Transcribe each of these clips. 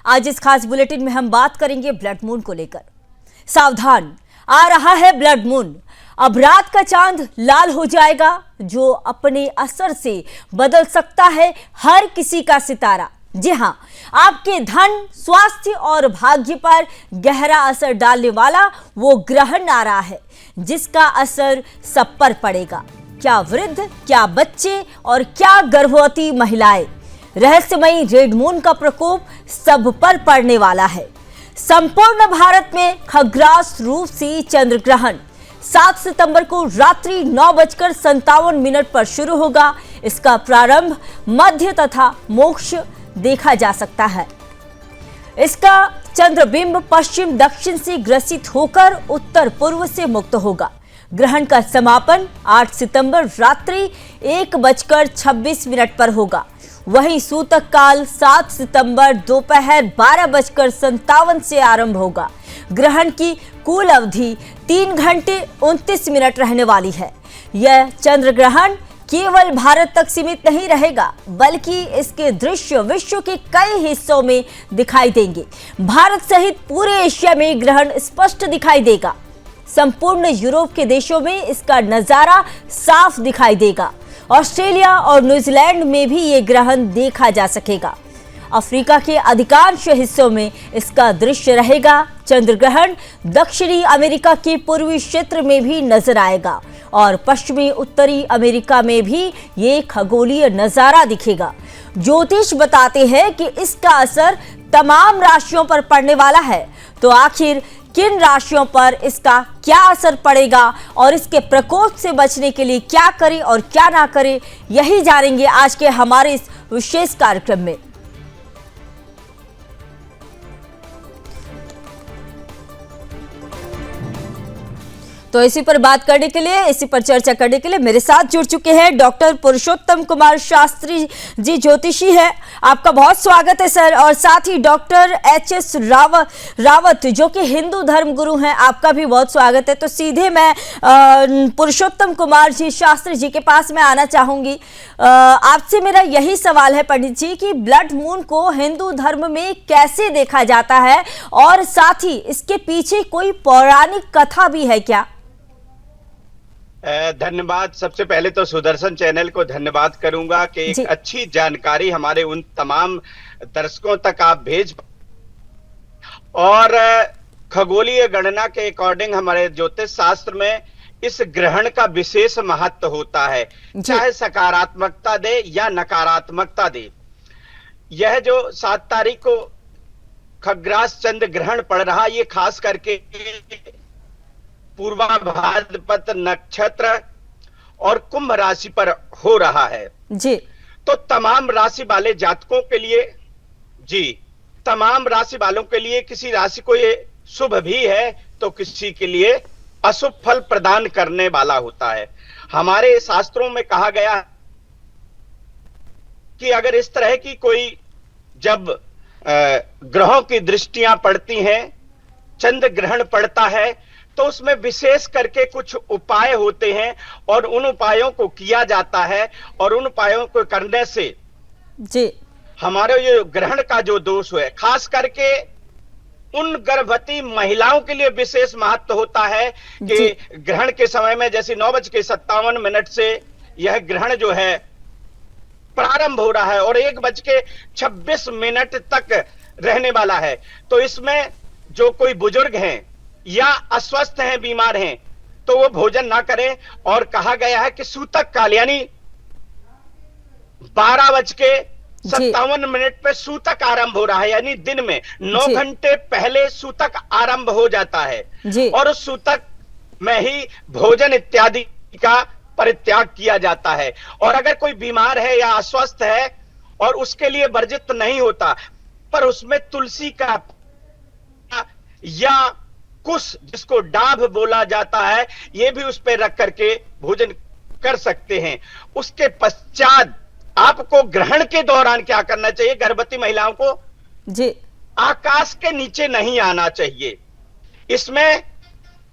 आज इस खास बुलेटिन में हम बात करेंगे ब्लड मून को लेकर। सावधान, आ रहा है ब्लड मून। अब रात का चांद लाल हो जाएगा, जो अपने असर से बदल सकता है हर किसी का सितारा। जी हां, आपके धन, स्वास्थ्य और भाग्य पर गहरा असर डालने वाला वो ग्रहण आ रहा है, जिसका असर सब पर पड़ेगा। क्या वृद्ध, क्या बच्चे और क्या गर्भवती महिलाएं। रहस्यमयी रेड मून का प्रकोप सब पर पड़ने वाला है। संपूर्ण भारत में खग्रास रूप से चंद्र ग्रहण 7 सितंबर को रात्रि 9:57 पर शुरू होगा। इसका प्रारंभ मध्य तथा मोक्ष देखा जा सकता है। इसका चंद्रबिंब पश्चिम दक्षिण से ग्रसित होकर उत्तर पूर्व से मुक्त होगा। ग्रहण का समापन 8 सितंबर रात्रि 1:26 पर होगा। वहीं सूतक काल 7 सितंबर दोपहर 12:57 से आरंभ होगा। ग्रहण की कुल अवधि 3 घंटे 29 मिनट रहने वाली है। यह चंद्र ग्रहण केवल भारत तक सीमित नहीं रहेगा, बल्कि इसके दृश्य विश्व के कई हिस्सों में दिखाई देंगे। भारत सहित पूरे एशिया में ग्रहण स्पष्ट दिखाई देगा। संपूर्ण यूरोप के देशों में इसका नजारा साफ दिखाई देगा। ऑस्ट्रेलिया और न्यूजीलैंड में भी ये ग्रहण देखा जा सकेगा। अफ्रीका के अधिकांश हिस्सों में इसका दृश्य रहेगा। चंद्र ग्रहण दक्षिणी अमेरिका के पूर्वी क्षेत्र में भी नजर आएगा और पश्चिमी उत्तरी अमेरिका में भी ये खगोलीय नजारा दिखेगा। ज्योतिष बताते हैं कि इसका असर तमाम राशियों पर पड़ने वाला है। तो आखिर किन राशियों पर इसका क्या असर पड़ेगा और इसके प्रकोप से बचने के लिए क्या करें और क्या ना करें, यही जानेंगे आज के हमारे इस विशेष कार्यक्रम में। तो इसी पर बात करने के लिए, इसी पर चर्चा करने के लिए मेरे साथ जुड़ चुके हैं डॉक्टर पुरुषोत्तम कुमार शास्त्री जी, ज्योतिषी है। आपका बहुत स्वागत है सर। और साथ ही डॉक्टर HS रावत जो कि हिंदू धर्म गुरु हैं, आपका भी बहुत स्वागत है। तो सीधे मैं पुरुषोत्तम कुमार जी शास्त्री जी के पास में आना चाहूंगी। आपसे मेरा यही सवाल है पंडित जी कि ब्लड मून को हिंदू धर्म में कैसे देखा जाता है, और साथ ही इसके पीछे कोई पौराणिक कथा भी है क्या? धन्यवाद। सबसे पहले तो सुदर्शन चैनल को धन्यवाद करूंगा कि एक अच्छी जानकारी हमारे उन तमाम दर्शकों तक आप भेज। और खगोलीय गणना के अकॉर्डिंग हमारे ज्योतिष शास्त्र में इस ग्रहण का विशेष महत्व होता है, चाहे सकारात्मकता दे या नकारात्मकता दे। यह जो 7 तारीख को खग्रास चंद्र ग्रहण पड़ रहा, ये खास करके पूर्वा भाद्रपद नक्षत्र और कुंभ राशि पर हो रहा है जी। तो तमाम राशि वाले जातकों के लिए, जी, तमाम राशि वालों के लिए किसी राशि को ये शुभ भी है तो किसी के लिए अशुभ फल प्रदान करने वाला होता है। हमारे शास्त्रों में कहा गया कि अगर इस तरह की कोई जब ग्रहों की दृष्टियां पड़ती हैं, चंद्र ग्रहण पड़ता है, तो उसमें विशेष करके कुछ उपाय होते हैं और उन उपायों को किया जाता है। और उन उपायों को करने से जी हमारे ये ग्रहण का जो दोष है, खास करके उन गर्भवती महिलाओं के लिए विशेष महत्व होता है कि ग्रहण के समय में जैसे 9:57 से यह ग्रहण जो है प्रारंभ हो रहा है और 1:26 तक रहने वाला है। तो इसमें जो कोई बुजुर्ग हैं या अस्वस्थ हैं, बीमार हैं, तो वो भोजन ना करें। और कहा गया है कि सूतक काल यानी 12:57 पे सूतक आरंभ हो रहा है, यानी दिन में 9 घंटे पहले सूतक आरंभ हो जाता है और उस सूतक में ही भोजन इत्यादि का परित्याग किया जाता है। और अगर कोई बीमार है या अस्वस्थ है और उसके लिए वर्जित नहीं होता, पर उसमें तुलसी का या कुश, जिसको डाभ बोला जाता है, ये भी उस पर रख करके भोजन कर सकते हैं। उसके पश्चात आपको ग्रहण के दौरान क्या करना चाहिए? गर्भवती महिलाओं को जी आकाश के नीचे नहीं आना चाहिए। इसमें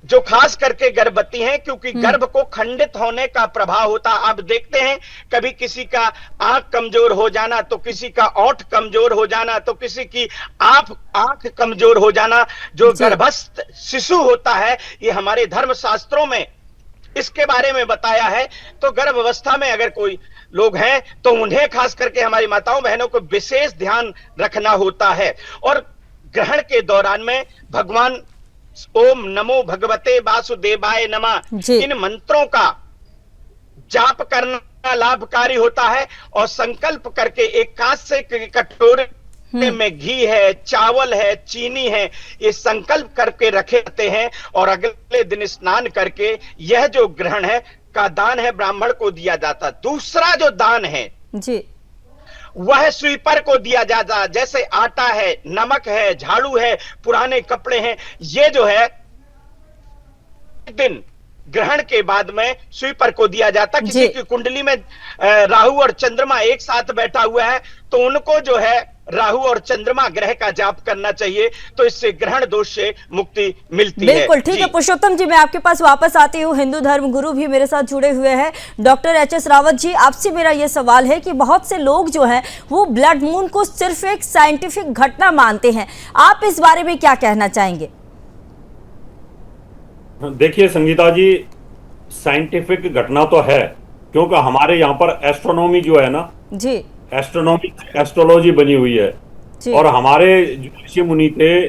जो खास करके गर्भवती हैं, क्योंकि गर्भ को खंडित होने का प्रभाव होता। आप देखते हैं कभी किसी का आंख कमजोर हो जाना, तो किसी का ओंठ कमजोर हो जाना, तो किसी की आंख कमजोर हो जाना। जो गर्भस्थ शिशु होता है, ये हमारे धर्म शास्त्रों में इसके बारे में बताया है। तो गर्भ अवस्था में अगर कोई लोग हैं तो उन्हें खास करके हमारी माताओं बहनों को विशेष ध्यान रखना होता है। और ग्रहण के दौरान में भगवान ओम नमो भगवते वासुदेवाय नमः इन मंत्रों का जाप करना लाभकारी होता है। और संकल्प करके एक कांसे के कटोरे में घी है, चावल है, चीनी है, ये संकल्प करके रखते हैं और अगले दिन स्नान करके यह जो ग्रहण है का दान है ब्राह्मण को दिया जाता। दूसरा जो दान है जी वह स्वीपर को दिया जाता। जैसे आटा है, नमक है, झाड़ू है, पुराने कपड़े हैं, ये जो है दिन ग्रहण के बाद में स्वीपर को दिया जाता। किसी की कुंडली में राहु और चंद्रमा एक साथ बैठा हुआ है तो उनको जो है राहु और चंद्रमा ग्रह का जाप करना चाहिए, तो इससे ग्रहण दोष से मुक्ति मिलती है। बिल्कुल ठीक है पुरुषोत्तम जी, मैं आपके पास वापस आती हूँ। हिंदू धर्म गुरु भी मेरे साथ जुड़े हुए हैं, डॉक्टर एच.एस. रावत जी। आपसे मेरा ये सवाल है कि बहुत से लोग जो है वो ब्लड मून को सिर्फ एक साइंटिफिक घटना मानते हैं, आप इस बारे में क्या कहना चाहेंगे? देखिए संगीता जी, साइंटिफिक घटना तो है, क्योंकि हमारे यहाँ पर एस्ट्रोनॉमी जो है ना जी, एस्ट्रोलॉजी बनी हुई है। और हमारे जो ऋषि मुनि थे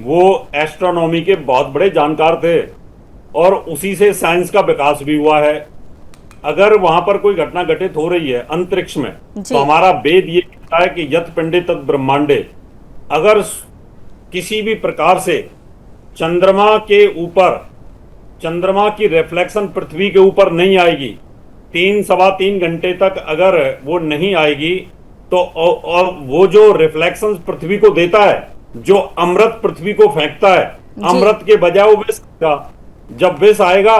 वो एस्ट्रोनॉमी के बहुत बड़े जानकार थे और उसी से साइंस का विकास भी हुआ है। अगर वहां पर कोई घटना घटित हो रही है अंतरिक्ष में, तो हमारा वेद ये कहता है कि यत पिंडे तत् ब्रह्मांडे। अगर किसी भी प्रकार से चंद्रमा के ऊपर, चंद्रमा की रिफ्लेक्शन पृथ्वी के ऊपर नहीं आएगी, 3-3.25 घंटे तक अगर वो नहीं आएगी, तो और वो जो रिफ्लेक्शन पृथ्वी को देता है, जो अमृत पृथ्वी को फेंकता है, अमृत के बजाय वो विष का, जब विष आएगा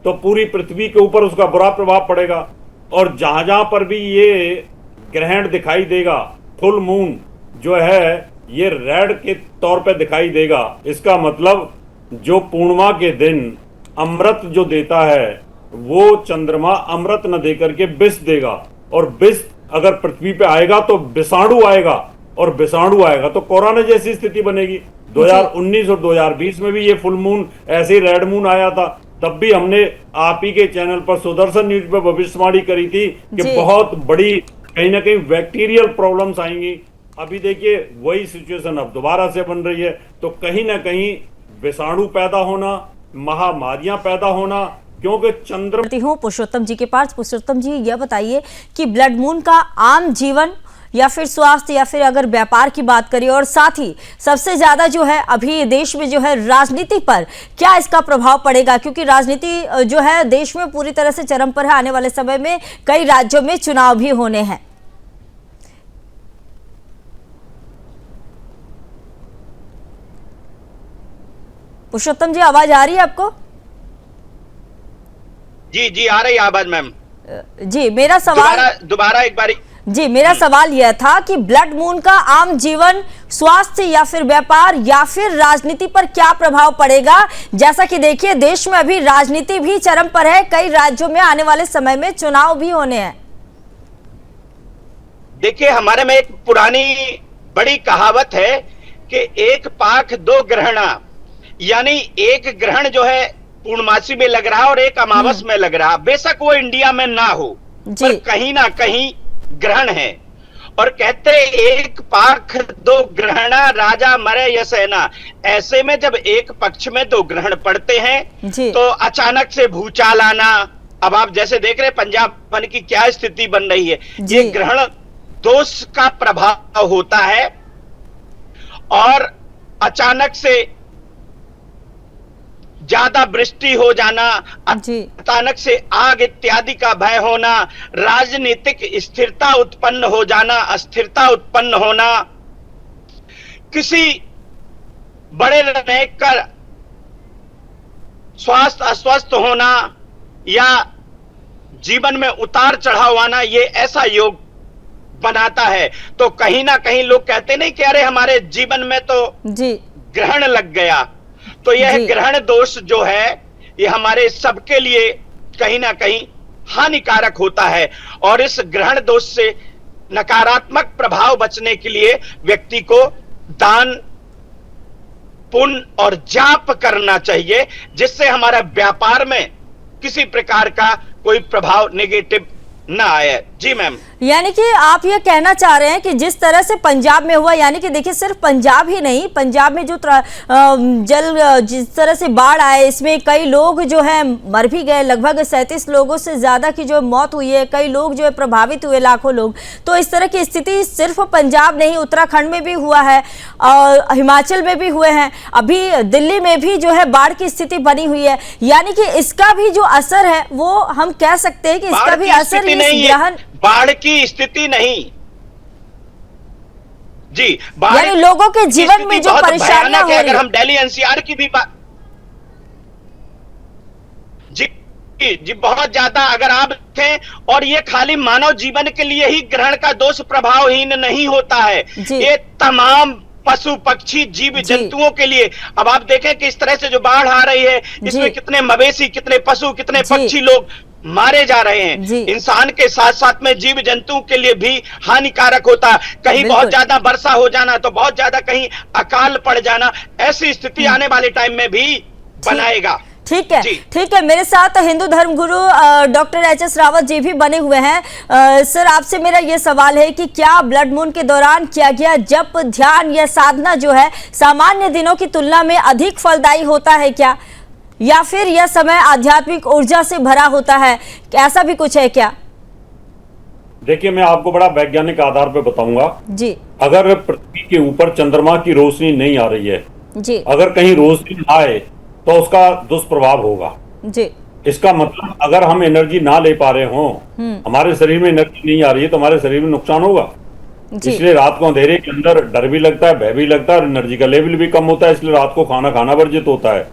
तो पूरी पृथ्वी के ऊपर उसका बुरा प्रभाव पड़ेगा। और जहां जहां पर भी ये ग्रहण दिखाई देगा, फुल मून जो है ये रेड के तौर पे दिखाई देगा। इसका मतलब जो पूर्णिमा के दिन अमृत जो देता है वो चंद्रमा अमृत न देकर के विष देगा। और विष अगर पृथ्वी पे आएगा तो विषाणु आएगा, और विषाणु आएगा तो कोरोना जैसी स्थिति बनेगी। 2019 और 2020 में भी ये फुल मून ऐसे ही रेड मून आया था, तब भी हमने आप ही के चैनल पर सुदर्शन न्यूज पर भविष्यवाणी करी थी कि बहुत बड़ी कहीं ना कहीं बैक्टीरियल प्रॉब्लम्स आएंगी। अभी देखिए वही सिचुएशन अब दोबारा से बन रही है। तो कहीं ना कहीं विषाणु पैदा होना, महामारियां पैदा होना, क्योंकि चंद्रमा। पुरुषोत्तम जी के पास। पुरुषोत्तम जी यह बताइए कि ब्लड मून का आम जीवन या फिर स्वास्थ्य या फिर अगर व्यापार की बात करें, और साथ ही सबसे ज्यादा जो है अभी देश में जो है राजनीति पर क्या इसका प्रभाव पड़ेगा, क्योंकि राजनीति जो है देश में पूरी तरह से चरम पर है। आने वाले समय में कई राज्यों में चुनाव भी होने हैं। पुरुषोत्तम जी आवाज आ रही है आपको? जी जी आ रही आवाज मैम। जी मेरा सवाल दोबारा एक बारी। जी मेरा सवाल यह था कि ब्लड मून का आम जीवन, स्वास्थ्य या फिर व्यापार या फिर राजनीति पर क्या प्रभाव पड़ेगा। जैसा कि देखिए देश में अभी राजनीति भी चरम पर है, कई राज्यों में आने वाले समय में चुनाव भी होने हैं। देखिए हमारे में एक पुरानी बड़ी कहावत है कि एक पाख दो ग्रहणा, यानी एक ग्रहण जो है पूर्णमासी में लग रहा और एक अमावस में लग रहा। बेशक वो इंडिया में ना हो, पर कहीं ना कहीं ग्रहण है। और कहते एक पाख दो ग्रहणा राजा मरे यसेना। ऐसे में जब एक पक्ष में दो ग्रहण पड़ते हैं तो अचानक से भूचाल आना। अब आप जैसे देख रहे पंजाब की क्या स्थिति बन रही है, ये ग्रहण दोष का प्रभाव होता है। और अचानक से ज्यादा वृष्टि हो जाना, अचानक से आग इत्यादि का भय होना, राजनीतिक स्थिरता उत्पन्न हो जाना, अस्थिरता उत्पन्न होना, किसी बड़े निर्णय कर स्वास्थ्य अस्वस्थ होना या जीवन में उतार चढ़ाव आना, ये ऐसा योग बनाता है। तो कहीं ना कहीं लोग कहते नहीं कि अरे हमारे जीवन में तो ग्रहण लग गया। तो यह जी। ग्रहण दोष जो है ये हमारे सबके लिए कहीं ना कहीं हानिकारक होता है। और इस ग्रहण दोष से नकारात्मक प्रभाव बचने के लिए व्यक्ति को दान, पुण्य और जाप करना चाहिए, जिससे हमारा व्यापार में किसी प्रकार का कोई प्रभाव नेगेटिव ना आए। जी मैम। यानी कि आप ये कहना चाह रहे हैं कि जिस तरह से पंजाब में हुआ, यानी कि देखिए सिर्फ पंजाब ही नहीं, पंजाब में जो जिस तरह से बाढ़ आए, इसमें कई लोग जो है मर भी गए, लगभग 37 लोगों से ज्यादा की जो मौत हुई है, कई लोग जो है प्रभावित हुए, लाखों लोग। तो इस तरह की स्थिति सिर्फ पंजाब नहीं, उत्तराखंड में भी हुआ है और हिमाचल में भी हुए हैं, अभी दिल्ली में भी जो है बाढ़ की स्थिति बनी हुई है। यानी कि इसका भी जो असर है वो हम कह सकते हैं कि इसका भी असर ग्रहण, बाढ़ की स्थिति नहीं जी, यानी लोगों के जीवन में जो परेशानियां हो रही है। अगर हम दिल्ली एनसीआर की भी बात, जी जी बहुत ज्यादा अगर आप देखें, और ये खाली मानव जीवन के लिए ही ग्रहण का दोष प्रभावहीन नहीं होता है, ये तमाम पशु पक्षी जीव जंतुओं के लिए। अब आप देखें कि इस तरह से जो बाढ़ आ रही है, इसमें कितने मवेशी, कितने पशु, कितने पक्षी लोग मारे जा रहे हैं। इंसान के साथ साथ में जीव जंतु के लिए भी हानिकारक होता। कहीं बहुत ज्यादा वर्षा हो जाना तो बहुत ज्यादा कहीं अकाल पड़ जाना, ऐसी स्थिति आने वाले टाइम में भी बनाएगा। ठीक है, ठीक है। मेरे साथ हिंदू धर्म गुरु डॉक्टर एच.एस. रावत जी भी बने हुए हैं। सर, आपसे मेरा ये सवाल है कि क्या ब्लड मून के दौरान किया गया जप, ध्यान या साधना जो है सामान्य दिनों की तुलना में अधिक फलदायी होता है क्या, या फिर यह समय आध्यात्मिक ऊर्जा से भरा होता है, ऐसा भी कुछ है क्या? देखिए, मैं आपको बड़ा वैज्ञानिक आधार पे बताऊंगा जी। अगर पृथ्वी के ऊपर चंद्रमा की रोशनी नहीं आ रही है जी, अगर कहीं रोशनी आए तो उसका दुष्प्रभाव होगा जी। इसका मतलब अगर हम एनर्जी ना ले पा रहे हों, हमारे शरीर में एनर्जी नहीं आ रही है तो हमारे शरीर में नुकसान होगा। इसलिए रात को अंधेरे के अंदर डर भी लगता है, भय भी लगता है और एनर्जी का लेवल भी कम होता है, इसलिए रात को खाना खाना वर्जित होता है।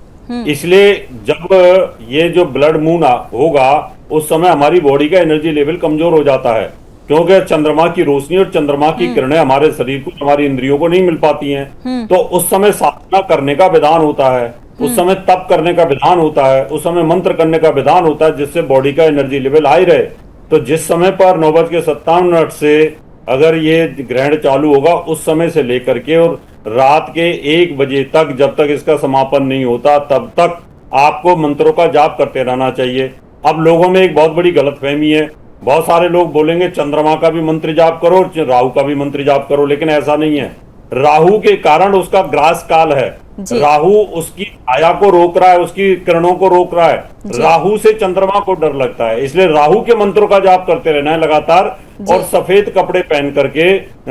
इसलिए जब ये जो ब्लड मून होगा उस समय हमारी बॉडी का एनर्जी लेवल कमजोर हो जाता है, क्योंकि चंद्रमा की रोशनी और चंद्रमा की किरणें हमारे शरीर को, हमारी इंद्रियों को नहीं मिल पाती हैं। तो उस समय साधना करने का विधान होता है, उस समय तप करने का विधान होता है, उस समय मंत्र करने का विधान होता है, जिससे बॉडी का एनर्जी लेवल हाई रहे। तो जिस समय पर 9:57 से अगर ये ग्रहण चालू होगा उस समय से लेकर के और रात के 1 बजे तक, जब तक इसका समापन नहीं होता तब तक आपको मंत्रों का जाप करते रहना चाहिए। अब लोगों में एक बहुत बड़ी गलतफहमी है, बहुत सारे लोग बोलेंगे चंद्रमा का भी मंत्र जाप करो और राहु का भी मंत्र जाप करो, लेकिन ऐसा नहीं है। राहु के कारण उसका ग्रास काल है, राहु उसकी छाया को रोक रहा है, उसकी किरणों को रोक रहा है। राहु से चंद्रमा को डर लगता है, इसलिए राहु के मंत्रों का जाप करते रहना है लगातार। और सफेद कपड़े पहन करके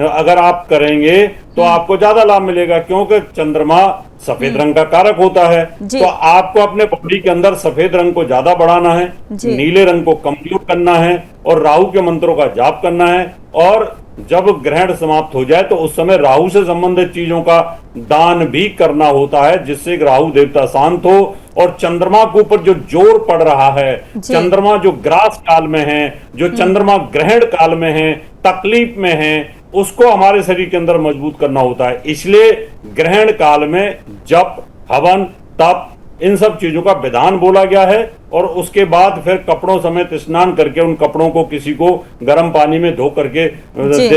अगर आप करेंगे तो आपको ज्यादा लाभ मिलेगा, क्योंकि चंद्रमा सफेद रंग का कारक होता है। तो आपको अपने बॉडी के अंदर सफेद रंग को ज्यादा बढ़ाना है, नीले रंग को कमजोर करना है और राहु के मंत्रों का जाप करना है। और जब ग्रहण समाप्त हो जाए तो उस समय राहु से संबंधित चीजों का दान भी करना होता है, जिससे राहु देवता शांत हो। और चंद्रमा के ऊपर जो जोर पड़ रहा है, चंद्रमा जो ग्रास काल में है, जो चंद्रमा ग्रहण काल में है, तकलीफ में है, उसको हमारे शरीर के अंदर मजबूत करना होता है। इसलिए ग्रहण काल में जप, हवन, तप, इन सब चीजों का विधान बोला गया है। और उसके बाद फिर कपड़ों समेत स्नान करके उन कपड़ों को किसी को गर्म पानी में धो करके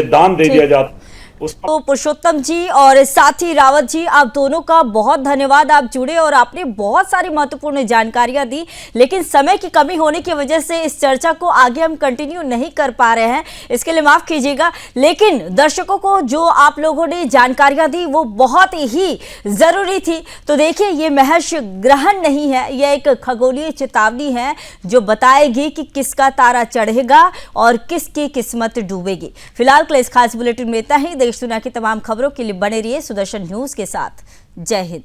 दान दे दिया जाता है। तो पुरुषोत्तम जी और साथी रावत जी, आप दोनों का बहुत धन्यवाद। आप जुड़े और आपने बहुत सारी महत्वपूर्ण जानकारियां दी, लेकिन समय की कमी होने की वजह से इस चर्चा को आगे हम कंटिन्यू नहीं कर पा रहे हैं, इसके लिए माफ कीजिएगा। लेकिन दर्शकों को जो आप लोगों ने जानकारियां दी वो बहुत ही जरूरी थी। तो देखिए, ये महज ग्रहण नहीं है, यह एक खगोलीय चेतावनी है जो बताएगी कि किसका तारा चढ़ेगा और किसकी किस्मत डूबेगी। फिलहाल के लिए इस खास बुलेटिन में इतना ही। देश दुनिया की तमाम खबरों के लिए बने रहिए सुदर्शन न्यूज के साथ। जय हिंद।